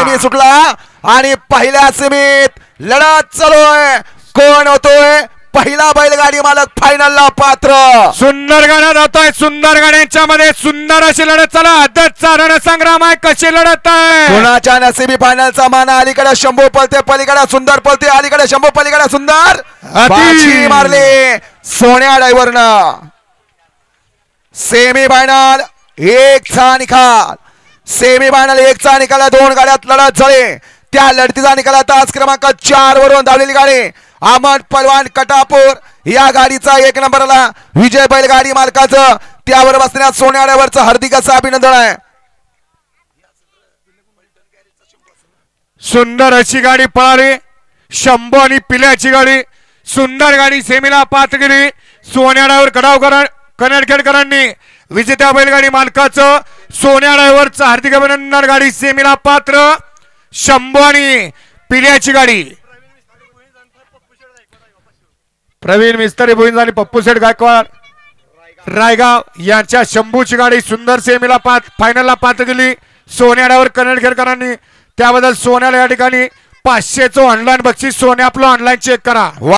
Semi सुटला आणि पहिल्या सेमीत लढत चालू आहे. कोण होतोय पहिला बैलगाडी मालक फायनलला पात्र. सुंदर गाणं जातोय. सुंदर गाड्यांच्या मध्ये सुंदर अशी लढत चालू. आदतचा रणसंग्राम आहे. कशी लढत आहे. कोणाच्या नसिबी फायनलचा माना. अलीकडे शंभू पळते पलीकडे सुंदर पळते. अलीकडे शंभू पलीकडे सुंदर. बाजी मारली सोन्या ड्रायव्हरनं. सेमी फायनल एकचा निकाल. सेमी फायनल एकचा निकाल. दोन गाड्यात लढत झाली. त्या लढतीचा निकाल आता आज क्रमांक 4 वरून धावलेली गाडी अहमद पलवान कटापूर या गाडीचा 1 नंबरला विजय बैलगाडी मालकाचं त्यावर बसण्यात सोन्या ड्रायव्हरचं हार्दिक असं अभिनंदन आहे. सुंदर अशी गाडी पळाली. शंभू आणि पिल्याची गाडी. सुंदर गाडी सेमीला पात्र गेली. सोन्या ड्रायव्हर कडावकर कनेरखेडकरांनी विजेत्या बैलगाडी मालकाचं सोन्या ड्रायव्हरचं हार्दिक अभिनंदन. गाडी सेमीला पात्र. शंभू आणि पिल्याची गाडी. प्रवीण मिस्त्री भुईंज आणि पप्पू शेठ गायकवाड रायगाव यांच्या शंभूची गाडी सुंदर सेमीला फायनलला पात्र गेली. सोन्या ड्रायव्हर कनेरखेडकरांनी त्याबद्दल सोन्याला या ठिकाणी 500चं ऑनलाईन बक्षीस. सोन्या आपलं ऑनलाईन चेक करा.